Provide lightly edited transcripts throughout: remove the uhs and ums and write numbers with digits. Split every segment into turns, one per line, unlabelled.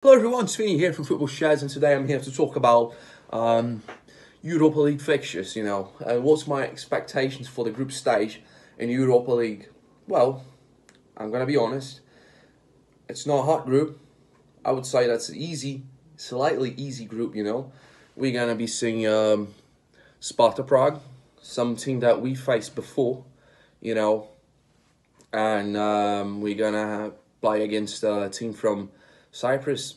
Hello everyone, Sweeney here from Football Sheds, and today I'm here to talk about Europa League fixtures, and what's my expectations for the group stage in Europa League. Well, I'm going to be honest, it's not a hard group. I would say that's an easy, slightly easy group, We're going to be seeing Sparta Prague, some team that we faced before, and we're going to play against a team from Cyprus,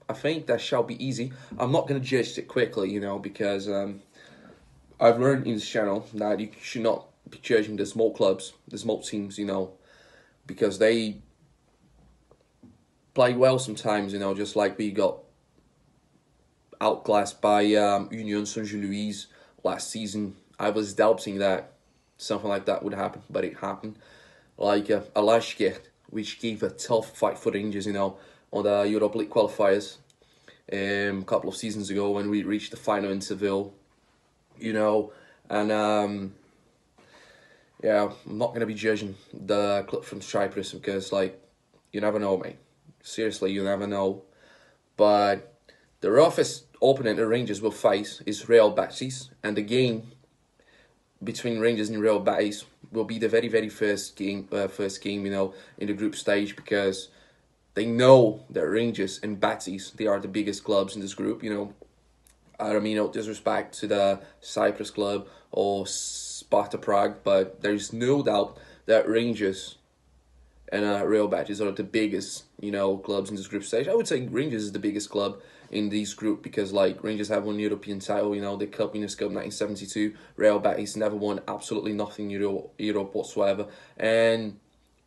I think that shall be easy. I'm not going to judge it quickly, because I've learned in this channel that you should not be judging the small clubs, the small teams, because they play well sometimes, just like we got outclassed by Union Saint-Gilloise last season. I was doubting that something like that would happen, but it happened. Like Alashkert, which gave a tough fight for Rangers, on the Europa League qualifiers a couple of seasons ago when we reached the final in Seville, and yeah, I'm not going to be judging the club from Cyprus because, you never know, mate. Seriously, you never know. But the roughest opponent the Rangers will face is Real Betis, and the game between Rangers and Real Betis will be the very first game, in the group stage, because they know that Rangers and Betis, they are the biggest clubs in this group, I don't mean no disrespect to the Cyprus club or Sparta Prague, but there's no doubt that Rangers and Real Betis are the biggest, clubs in this group stage. I would say Rangers is the biggest club in this group because, Rangers have won European title, the Cup, Winners' Cup 1972. Real Betis never won absolutely nothing in Europe whatsoever. And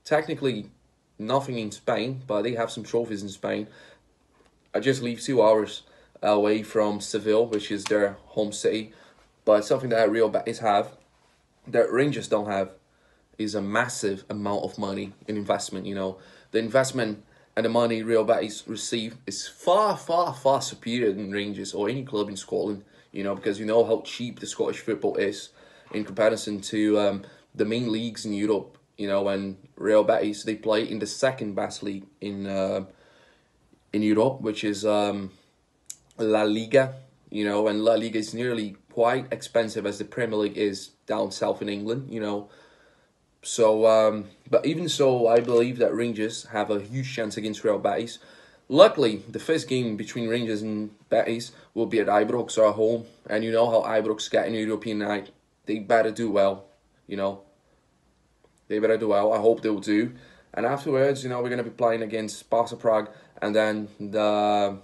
technically, nothing in Spain, but they have some trophies in Spain. I just live 2 hours away from Seville, which is their home city. But something that Real Betis have, that Rangers don't have, is a massive amount of money in investment. The investment and the money Real Betis receive is far superior than Rangers or any club in Scotland. Because how cheap the Scottish football is in comparison to the main leagues in Europe. And Real Betis, they play in the second best league in Europe, which is La Liga, and La Liga is nearly quite expensive as the Premier League is down south in England, So, but even so, I believe that Rangers have a huge chance against Real Betis. Luckily, the first game between Rangers and Betis will be at Ibrox, our home, and you know how Ibrox get in European night. They better do well, They better do well. I hope they'll do. And afterwards, we're going to be playing against Sparta Prague and then the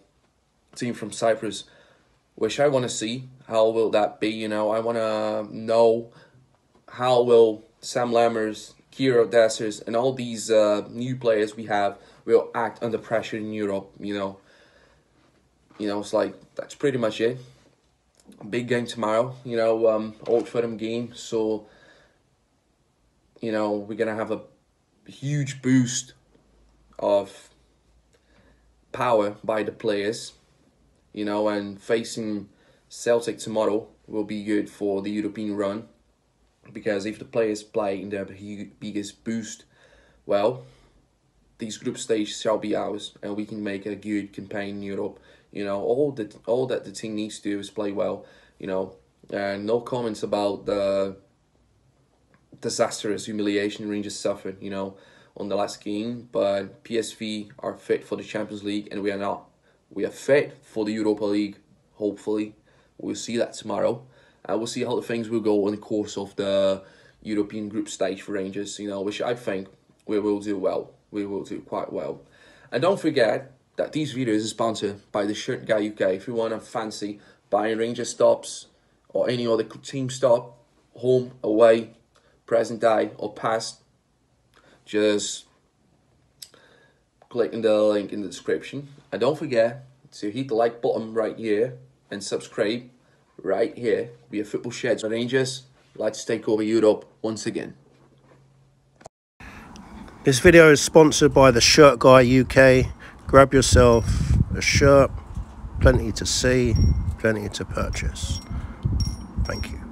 team from Cyprus, which I want to see. How will that be? I want to know how will Sam Lammers, Kiro Dessers, and all these new players we have will act under pressure in Europe, It's that's pretty much it. Big game tomorrow, Old Firm game, so we're going to have a huge boost of power by the players, and facing Celtic tomorrow will be good for the European run, because if the players play in their biggest boost, well, these group stages shall be ours, and we can make a good campaign in Europe. All that the team needs to do is play well, and no comments about the disastrous humiliation Rangers suffered, on the last game. But PSV are fit for the Champions League, and we are not. We are fit for the Europa League, hopefully. We'll see that tomorrow. We'll see how the things will go in the course of the European group stage for Rangers, which I think we will do well. We will do quite well. And don't forget that these videos are sponsored by the Shirt Guy UK. If you want to fancy buying Rangers stops or any other team stop, home, away, present day or past, just click on the link in the description. And don't forget to hit the like button right here and subscribe right here. We are Football Sheds. Rangers, let's take over Europe once again.
This video is sponsored by the Shirt Guy UK. Grab yourself a shirt, plenty to see, plenty to purchase. Thank you.